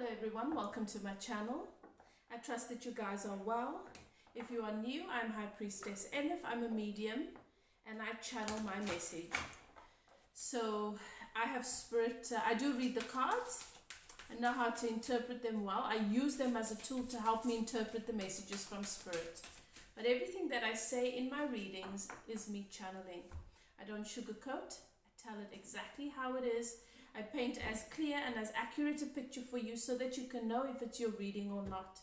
Hello everyone, welcome to my channel. I trust that you guys are well. If you are new, I'm High Priestess Enif. I'm a medium and I channel my message. So I have spirit, I do read the cards. I know how to interpret them well. I use them as a tool to help me interpret the messages from spirit. But everything that I say in my readings is me channeling. I don't sugarcoat. I tell it exactly how it is. I paint as clear and as accurate a picture for you so that you can know if it's your reading or not.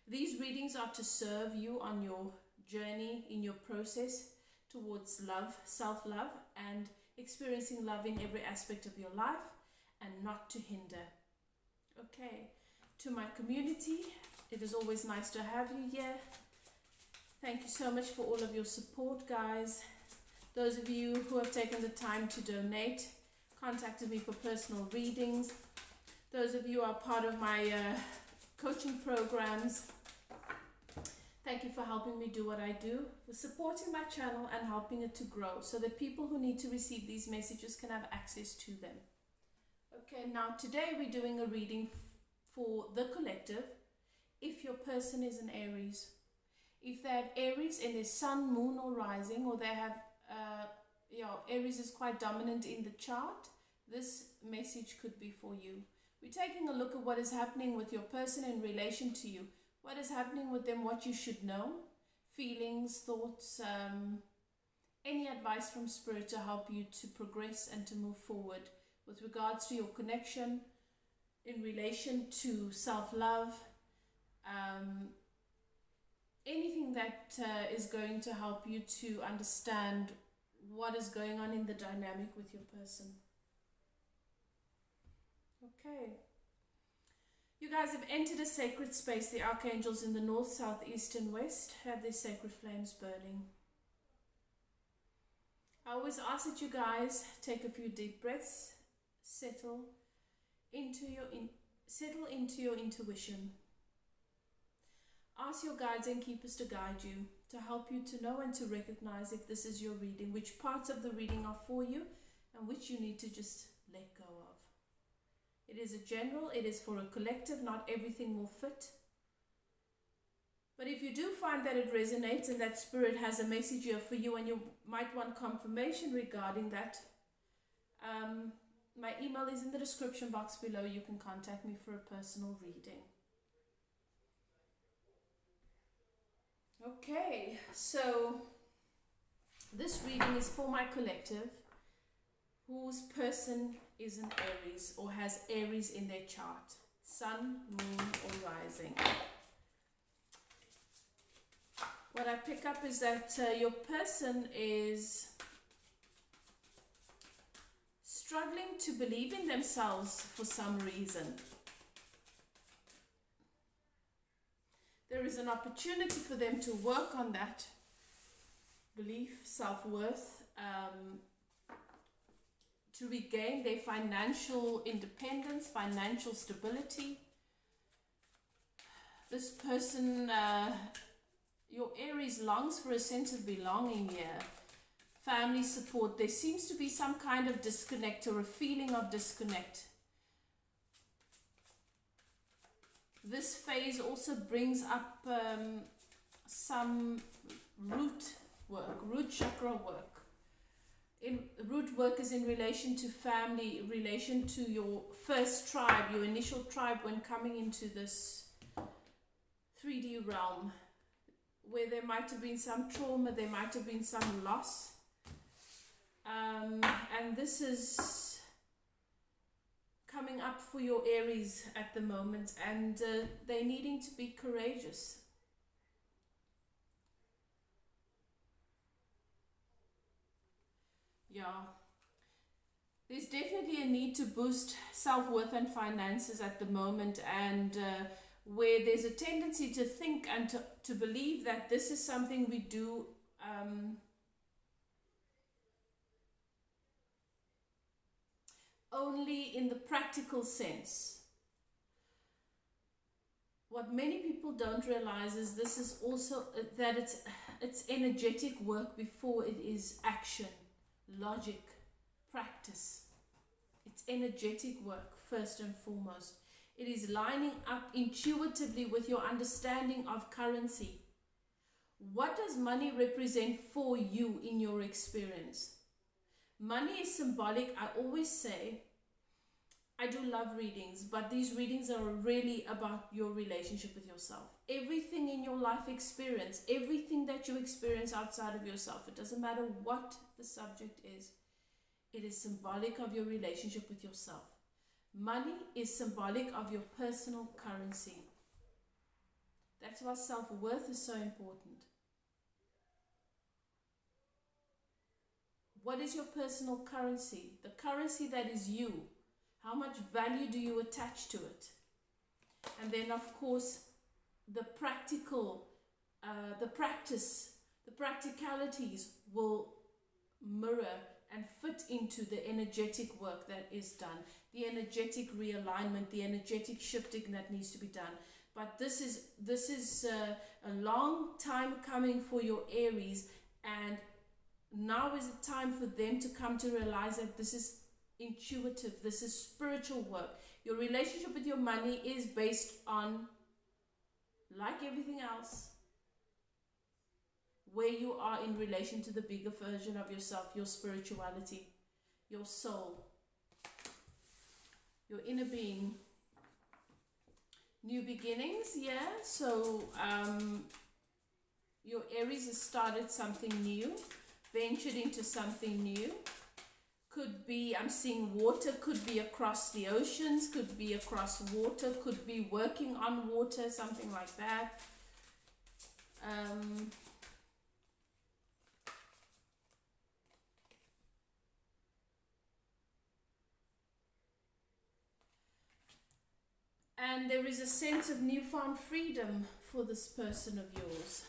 These readings are to serve you on your journey, in your process towards love, self-love, and experiencing love in every aspect of your life, and not to hinder. Okay, to my community, it is always nice to have you here. Thank you so much for all of your support, guys. Those of you who have taken the time to donate, contacted me for personal readings. Those of you who are part of my coaching programs, thank you for helping me do what I do, for supporting my channel and helping it to grow so that people who need to receive these messages can have access to them. Okay, now today we're doing a reading for the collective. If your person is an Aries, if they have Aries in their sun, moon or rising, or they have Aries is quite dominant in the chart, this message could be for you. We're taking a look at what is happening with your person in relation to you. What is happening with them, what you should know, feelings, thoughts, any advice from spirit to help you to progress and to move forward with regards to your connection in relation to self-love, anything that is going to help you to understand what is going on in the dynamic with your person. Okay. You guys have entered a sacred space. The archangels in the north, south, east and west have their sacred flames burning. I always ask that you guys take a few deep breaths, settle into your intuition. Ask your guides and keepers to guide you, to help you to know and to recognize if this is your reading, which parts of the reading are for you and which you need to just let go of. It is a general, it is for a collective, not everything will fit. But if you do find that it resonates and that spirit has a message here for you and you might want confirmation regarding that, my email is in the description box below. You can contact me for a personal reading. Okay, so this reading is for my collective whose person is an Aries or has Aries in their chart, sun, moon or rising. What I pick up is that your person is struggling to believe in themselves for some reason. There is an opportunity for them to work on that belief, self-worth, to regain their financial independence, financial stability. This person, your Aries, longs for a sense of belonging here. Family support. There seems to be some kind of disconnect or a feeling of disconnect. This phase also brings up some root work, root chakra work. Root work is in relation to family, relation to your first tribe, your initial tribe when coming into this 3D realm, where there might have been some trauma, there might have been some loss. And this is coming up for your Aries at the moment, and they're needing to be courageous. Yeah, there's definitely a need to boost self-worth and finances at the moment, and where there's a tendency to think and to believe that this is something we do only in the practical sense. What many people don't realize is this is also that it's energetic work before it is action, logic, practice. It's energetic work first and foremost. It is lining up intuitively with your understanding of currency. What does money represent for you in your experience? Money is symbolic. I always say, I do love readings, but these readings are really about your relationship with yourself. Everything in your life experience, everything that you experience outside of yourself, it doesn't matter what the subject is, it is symbolic of your relationship with yourself. Money is symbolic of your personal currency. That's why self-worth is so important. What is your personal currency? The currency that is you. How much value do you attach to it? And then, of course, the practicalities will mirror and fit into the energetic work that is done, the energetic realignment, the energetic shifting that needs to be done. But this is a long time coming for your Aries, and now is the time for them to come to realize that this is intuitive, this is spiritual work. Your relationship with your money is based on, like everything else, where you are in relation to the bigger version of yourself, your spirituality, your soul, your inner being. New beginnings, yeah. So your Aries has started something new, ventured into something new. Could be, I'm seeing water, could be across the oceans, could be across water, could be working on water, something like that. And there is a sense of newfound freedom for this person of yours.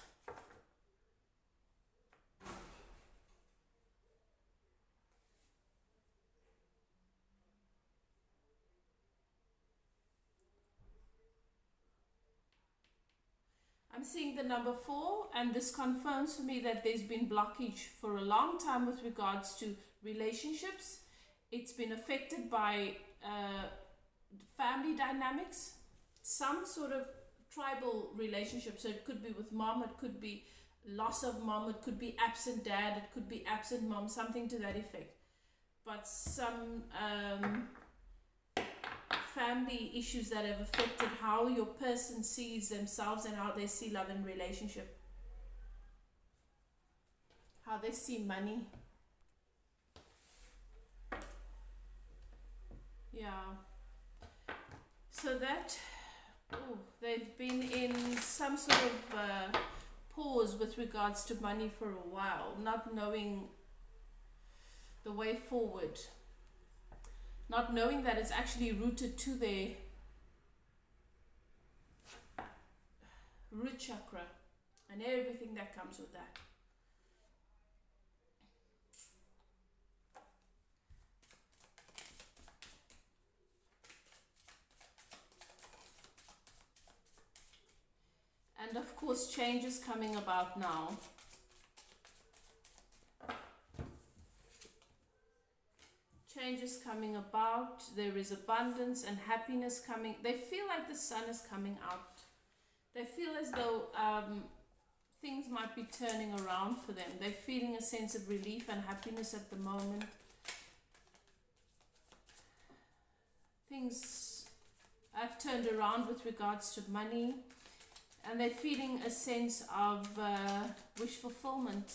I'm seeing the number 4, and this confirms for me that there's been blockage for a long time with regards to relationships. It's been affected by family dynamics, some sort of tribal relationship. So it could be with mom, it could be loss of mom, it could be absent dad, it could be absent mom, something to that effect. But some family issues that have affected how your person sees themselves and how they see love and relationship, how they see money. Yeah. So that, they've been in some sort of pause with regards to money for a while, not knowing the way forward. Not knowing that it's actually rooted to their root chakra and everything that comes with that. And of course, change is coming about now. Change is coming about. There is abundance and happiness coming. They feel like the sun is coming out. They feel as though things might be turning around for them. They're feeling a sense of relief and happiness at the moment. Things have turned around with regards to money, and they're feeling a sense of wish fulfillment.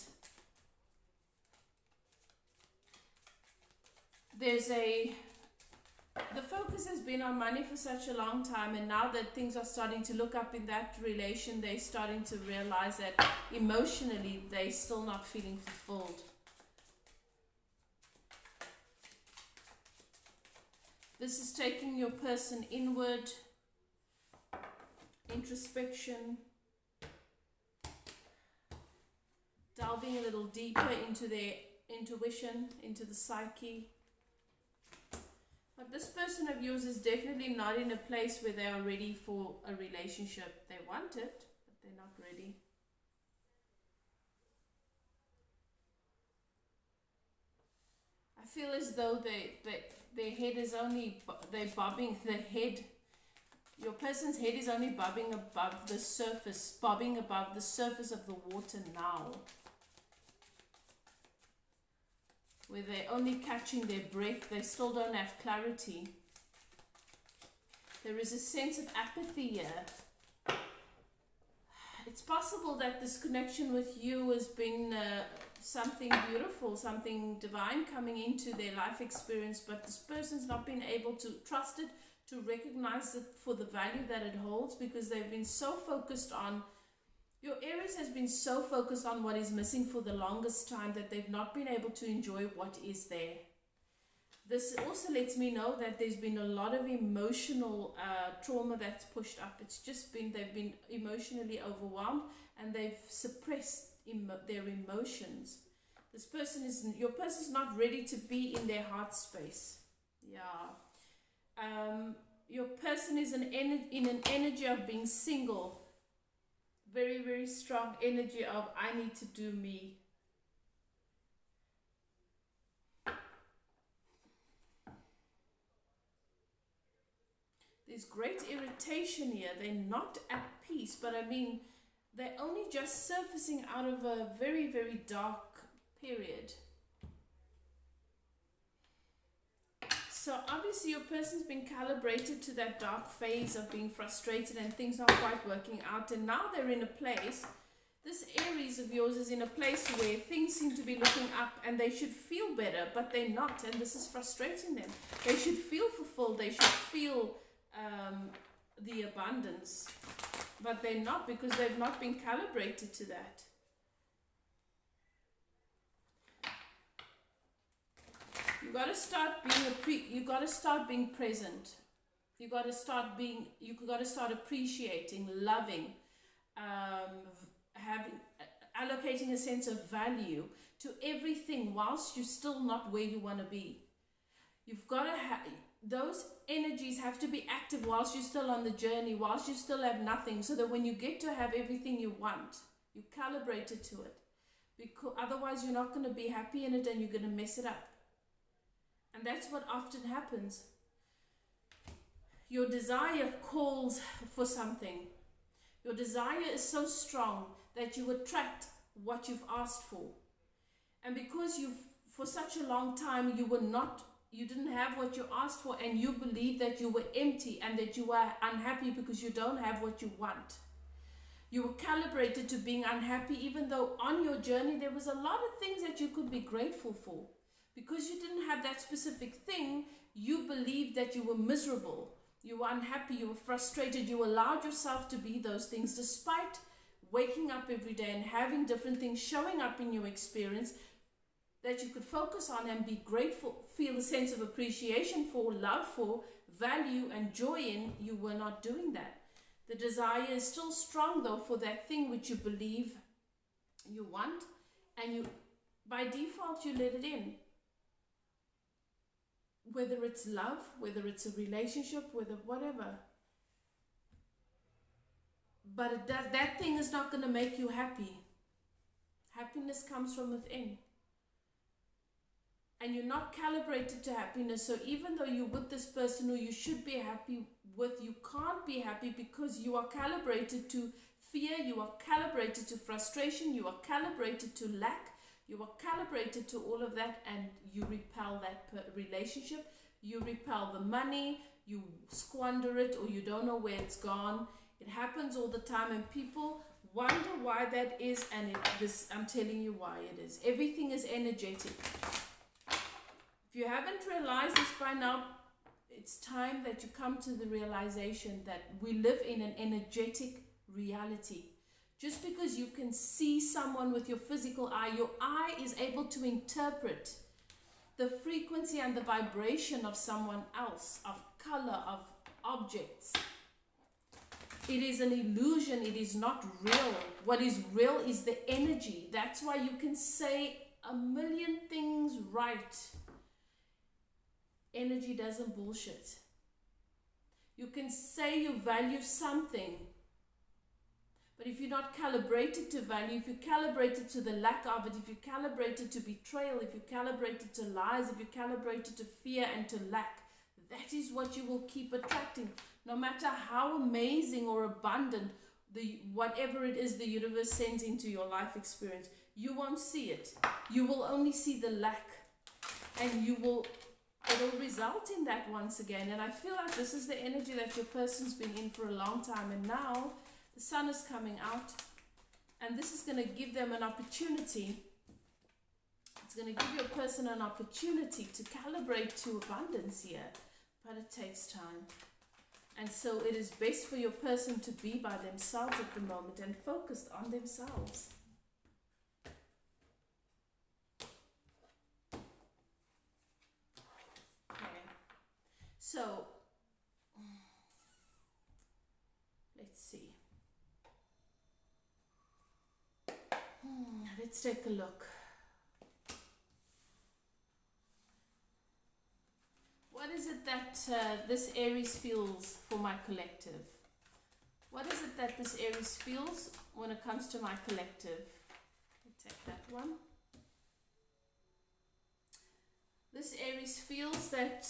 The focus has been on money for such a long time, and now that things are starting to look up in that relation, they're starting to realize that emotionally they're still not feeling fulfilled. This is taking your person inward, introspection, delving a little deeper into their intuition, into the psyche. But this person of yours is definitely not in a place where they are ready for a relationship. They want it, but they're not ready. I feel as though their head is only, they're bobbing, their head Your person's head is only bobbing above the surface of the water now, where they're only catching their breath. They still don't have clarity. There is a sense of apathy here. It's possible that this connection with you has been something beautiful, something divine coming into their life experience, but this person's not been able to trust it, to recognize it for the value that it holds, because they've been so focused on, your Aries has been so focused on what is missing for the longest time that they've not been able to enjoy what is there. This also lets me know that there's been a lot of emotional trauma that's pushed up. It's just been, they've been emotionally overwhelmed and they've suppressed their emotions. Your person's not ready to be in their heart space. Yeah. Your person is in an energy of being single. Very, very strong energy of, I need to do me. There's great irritation here. They're not at peace, but I mean, they're only just surfacing out of a very, very dark period. So obviously your person's been calibrated to that dark phase of being frustrated and things not quite working out, and now they're in a place, this Aries of yours is in a place where things seem to be looking up and they should feel better, but they're not, and this is frustrating them. They should feel fulfilled, they should feel the abundance, but they're not, because they've not been calibrated to that. You got to start being present. You got to start appreciating, loving, allocating a sense of value to everything whilst you're still not where you want to be. You've got to those energies have to be active whilst you're still on the journey, whilst you still have nothing, so that when you get to have everything you want, you're calibrated to it. Because otherwise you're not going to be happy in it and you're going to mess it up. And that's what often happens. Your desire calls for something. Your desire is so strong that you attract what you've asked for. And because for such a long time you didn't have what you asked for, and you believe that you were empty and that you were unhappy because you don't have what you want. You were calibrated to being unhappy, even though on your journey there was a lot of things that you could be grateful for. Because you didn't have that specific thing, you believed that you were miserable, you were unhappy, you were frustrated, you allowed yourself to be those things despite waking up every day and having different things showing up in your experience that you could focus on and be grateful, feel a sense of appreciation for, love for, value and joy in. You were not doing that. The desire is still strong though for that thing which you believe you want, and by default you let it in. Whether it's love, whether it's a relationship, whatever. But that thing is not going to make you happy. Happiness comes from within. And you're not calibrated to happiness. So even though you're with this person who you should be happy with, you can't be happy because you are calibrated to fear, you are calibrated to frustration, you are calibrated to lack, you are calibrated to all of that, and you repel that relationship, you repel the money, you squander it, or you don't know where it's gone. It happens all the time, and people wonder why that is, and I'm telling you why it is. Everything is energetic. If you haven't realized this by now, it's time that you come to the realization that we live in an energetic reality. Just because you can see someone with your physical eye, your eye is able to interpret the frequency and the vibration of someone else, of color, of objects. It is an illusion. It is not real. What is real is the energy. That's why you can say a million things right. Energy doesn't bullshit. You can say you value something, but if you're not calibrated to value, if you're calibrated to the lack of it, if you're calibrated to betrayal, if you're calibrated to lies, if you're calibrated to fear and to lack, that is what you will keep attracting. No matter how amazing or abundant whatever it is the universe sends into your life experience, you won't see it. You will only see the lack, and it'll result in that once again. And I feel like this is the energy that your person's been in for a long time, and now the sun is coming out, and this is going to give them an opportunity. It's going to give your person an opportunity to calibrate to abundance here, but it takes time. And so it is best for your person to be by themselves at the moment and focused on themselves. Okay. So, let's see. Let's take a look. What is it that this Aries feels for my collective? What is it that this Aries feels when it comes to my collective? Let's take that one. This Aries feels that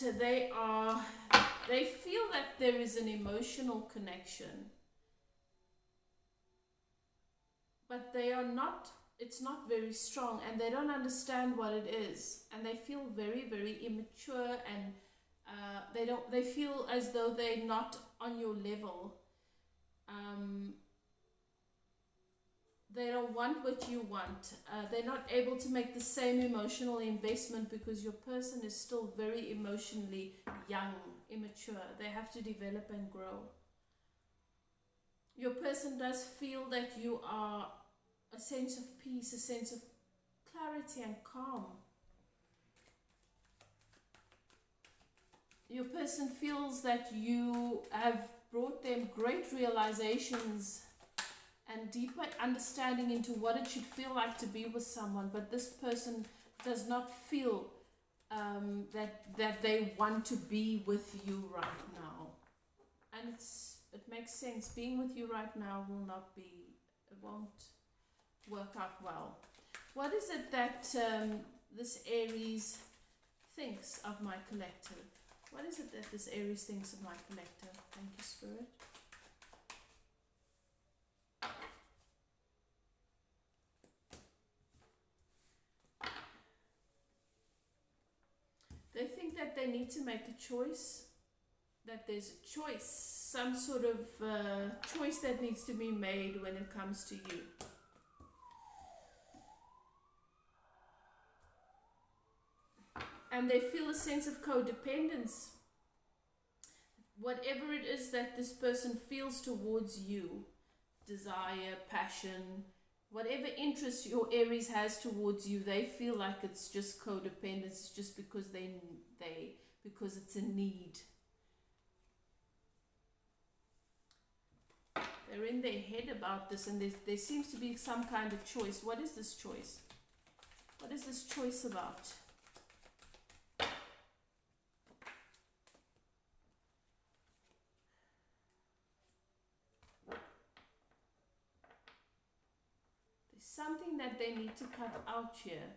they feel that there is an emotional connection, but it's not very strong, and they don't understand what it is, and they feel very, very immature, and they feel as though they're not on your level. They don't want what you want. They're not able to make the same emotional investment because your person is still very emotionally young, immature. They have to develop and grow. Your person does feel that you are a sense of peace, a sense of clarity and calm. Your person feels that you have brought them great realizations and deeper understanding into what it should feel like to be with someone, but this person does not feel that they want to be with you right now. And it makes sense. Being with you right now it won't work out well. What is it that this Aries thinks of my collective? What is it that this Aries thinks of my collective? Thank you, Spirit. They think that they need to make a choice, that there's a choice, some sort of choice that needs to be made when it comes to you. And they feel a sense of codependence. Whatever it is that this person feels towards you, desire, passion, whatever interest your Aries has towards you, they feel like it's just codependence. It's just because because it's a need. They're in their head about this, and there seems to be some kind of choice. What is this choice? What is this choice about? Something that they need to cut out here.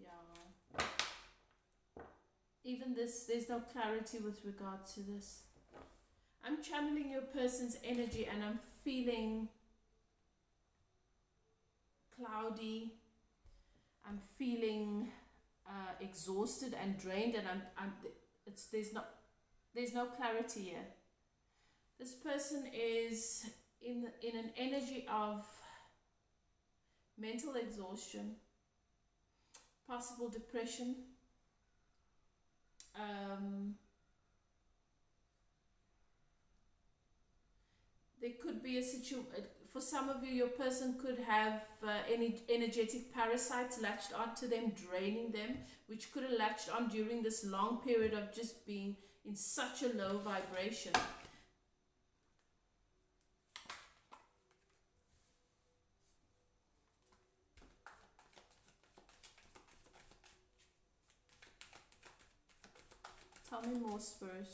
Yeah. Even this, there's no clarity with regards to this. I'm channeling your person's energy, and I'm feeling cloudy. I'm feeling exhausted and drained, and there's no clarity here. This person is in an energy of mental exhaustion, possible depression. There could be a situation, for some of you, your person could have any energetic parasites latched onto them, draining them, which could have latched on during this long period of just being in such a low vibration. Tell me more, Spirit.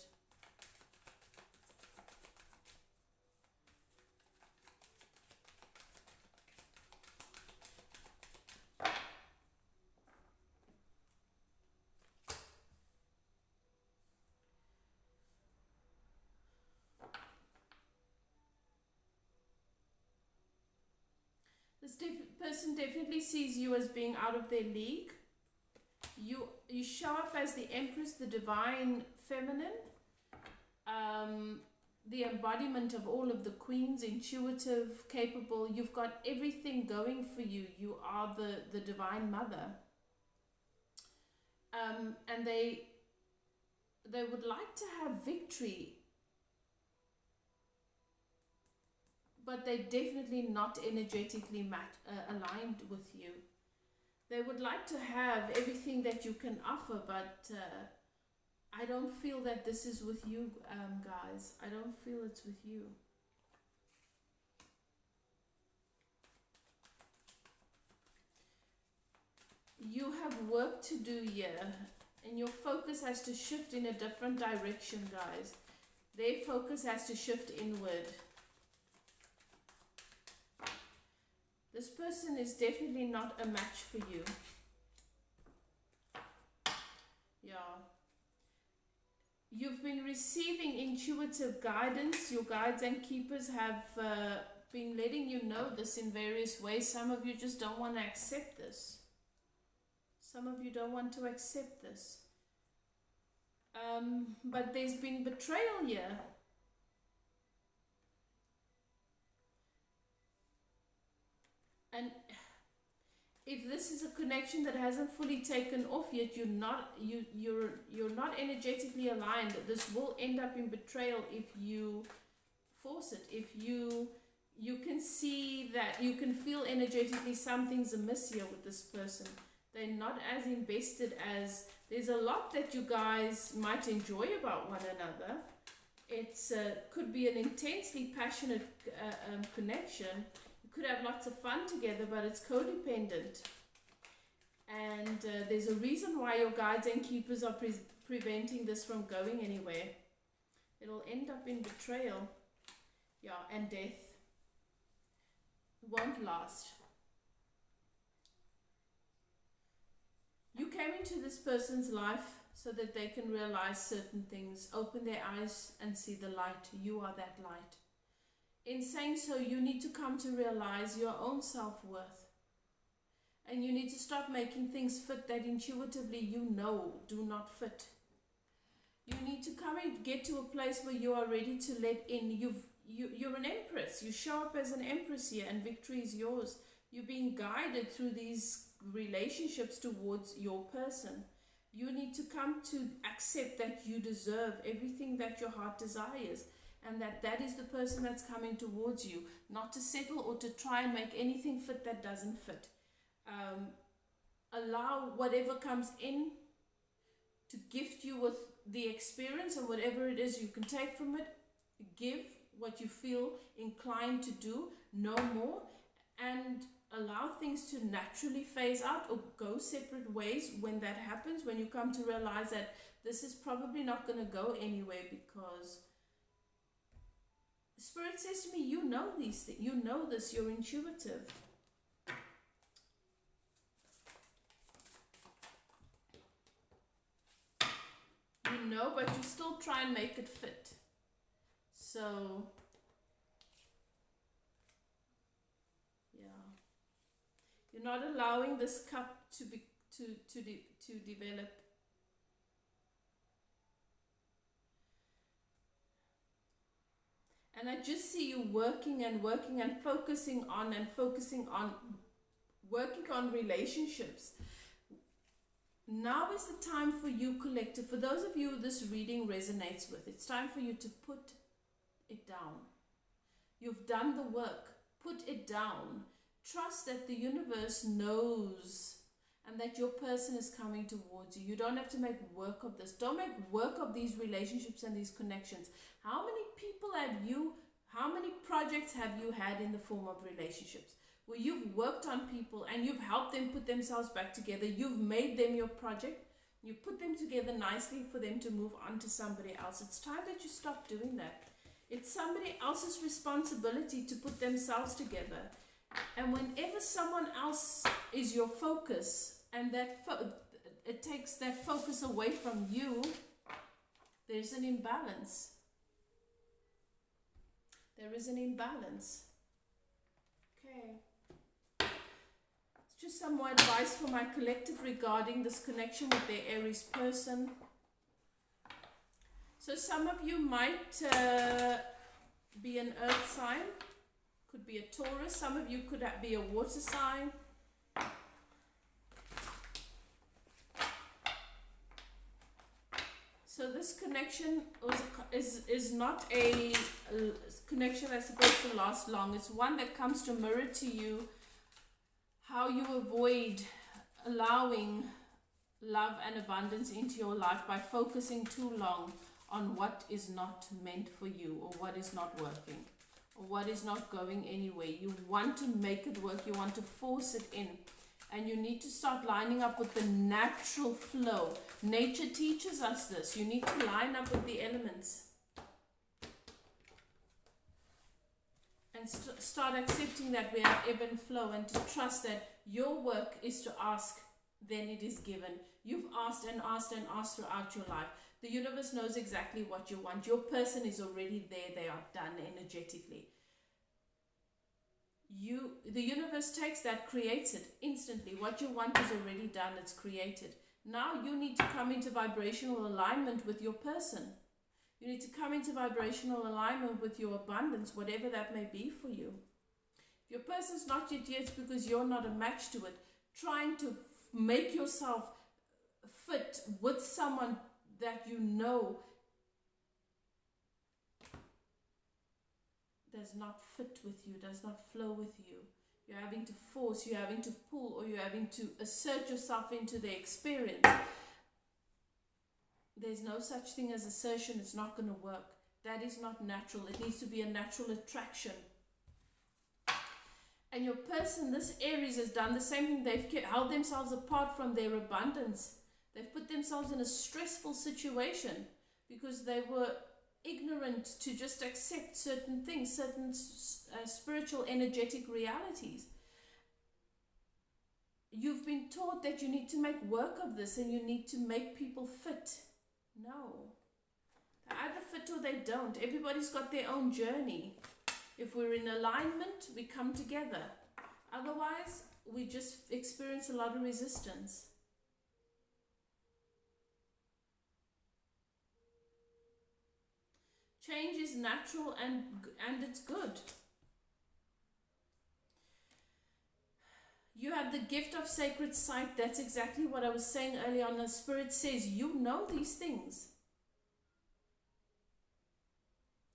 Person definitely sees you as being out of their league. You show up as the Empress, the divine feminine, the embodiment of all of the queens, intuitive, capable. You've got everything going for you. You are the divine mother. And they would like to have victory, but they're definitely not energetically aligned with you. They would like to have everything that you can offer, but I don't feel that this is with you, guys. I don't feel it's with you. You have work to do here, and your focus has to shift in a different direction, guys. Their focus has to shift inward. This person is definitely not a match for you. Yeah. You've been receiving intuitive guidance. Your guides and keepers have been letting you know this in various ways. Some of you just don't want to accept this. Some of you don't want to accept this. But there's been betrayal here. And if this is a connection that hasn't fully taken off yet, you're not energetically aligned. This will end up in betrayal if you force it. If you can see that, you can feel energetically something's amiss here with this person. They're not as invested as, there's a lot that you guys might enjoy about one another. It's could be an intensely passionate connection. You could have lots of fun together, but it's codependent. And there's a reason why your guides and keepers are preventing this from going anywhere. It'll end up in betrayal. Yeah, and death. Won't last. You came into this person's life so that they can realize certain things, open their eyes and see the light. You are that light. In saying so, you need to come to realize your own self-worth. And you need to stop making things fit that intuitively you know do not fit. You need to come and get to a place where you are ready to let in. You're an empress. You show up as an empress here, and victory is yours. You're being guided through these relationships towards your person. You need to come to accept that you deserve everything that your heart desires, and that is the person that's coming towards you, not to settle or to try and make anything fit that doesn't fit. Allow whatever comes in to gift you with the experience, and whatever it is you can take from it, give what you feel inclined to do, no more, and allow things to naturally phase out or go separate ways. When that happens, when you come to realize that this is probably not going to go anywhere, because Spirit says to me, you know these things, you know this, you're intuitive. You know, but you still try and make it fit. So, yeah. You're not allowing this cup to develop. And I just see you working and focusing on working on relationships. Now is the time for you, collective. For those of you this reading resonates with, it's time for you to put it down. You've done the work. Put it down. Trust that the universe knows and that your person is coming towards you. You don't have to make work of this. Don't make work of these relationships and these connections. How many projects have you had in the form of relationships where you've worked on people and you've helped them put themselves back together? You've made them your project. You put them together nicely for them to move on to somebody else. It's time that you stop doing that. It's somebody else's responsibility to put themselves together. And whenever someone else is your focus, and that it takes that focus away from you, there's an imbalance. There is an imbalance. Okay. Just some more advice for my collective regarding this connection with their Aries person. So some of you might be an earth sign, could be a Taurus. Some of you could be a water sign. So this connection is not a connection that's supposed to last long. It's one that comes to mirror to you how you avoid allowing love and abundance into your life by focusing too long on what is not meant for you, or what is not working, or what is not going anywhere. You want to make it work, you want to force it in, and you need to start lining up with the natural flow. Nature teaches us this. You need to line up with the elements and start accepting that we have ebb and flow, and to trust that your work is to ask, then it is given. You've asked and asked and asked throughout your life. The universe knows exactly what you want. Your person is already there. They are done energetically. The universe takes that, creates it instantly. What you want is already done. It's created. Now you need to come into vibrational alignment with your person. You need to come into vibrational alignment with your abundance, whatever that may be for you. If your person's not yet here, it's because you're not a match to it. Trying to make yourself fit with someone that you know does not fit with you, does not flow with you. You're having to force, you're having to pull, or you're having to assert yourself into the experience. There's no such thing as assertion. It's not going to work. That is not natural. It needs to be a natural attraction. And your person, this Aries, has done the same thing. They've held themselves apart from their abundance. They've put themselves in a stressful situation because they were ignorant to just accept certain things, certain spiritual, energetic realities. You've been taught that you need to make work of this and you need to make people fit. No. They either fit or they don't. Everybody's got their own journey. If we're in alignment, we come together. Otherwise, we just experience a lot of resistance. Change is natural and it's good. You have the gift of sacred sight. That's exactly what I was saying earlier on. The Spirit says you know these things.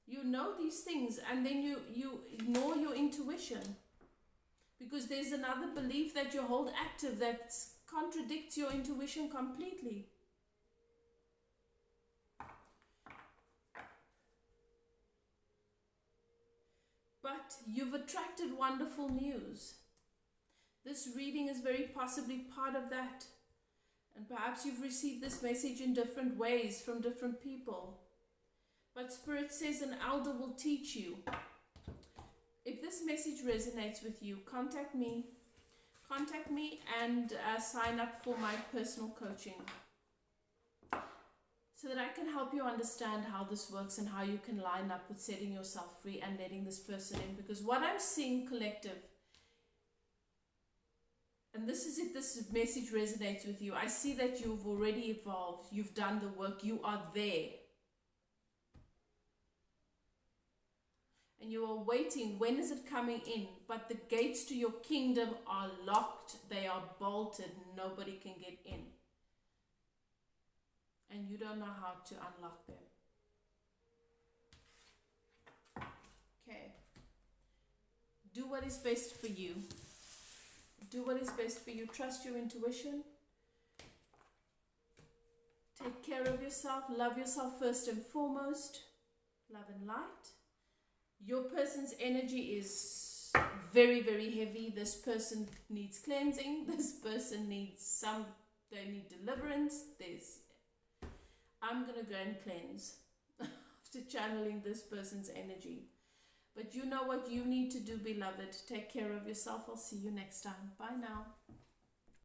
You know these things, and then you ignore your intuition because there's another belief that you hold active that contradicts your intuition completely. But you've attracted wonderful news. This reading is very possibly part of that. And perhaps you've received this message in different ways from different people. But Spirit says an elder will teach you. If this message resonates with you, contact me. Contact me and sign up for my personal coaching, so that I can help you understand how this works and how you can line up with setting yourself free and letting this person in. Because what I'm seeing, collective, and this is if this message resonates with you, I see that you've already evolved. You've done the work. You are there. And you are waiting. When is it coming in? But the gates to your kingdom are locked. They are bolted. Nobody can get in. And you don't know how to unlock them. Okay. Do what is best for you. Do what is best for you. Trust your intuition. Take care of yourself. Love yourself first and foremost. Love and light. Your person's energy is very, very heavy. This person needs cleansing. This person needs they need deliverance. I'm going to go and cleanse after channeling this person's energy. But you know what you need to do, beloved. Take care of yourself. I'll see you next time. Bye now.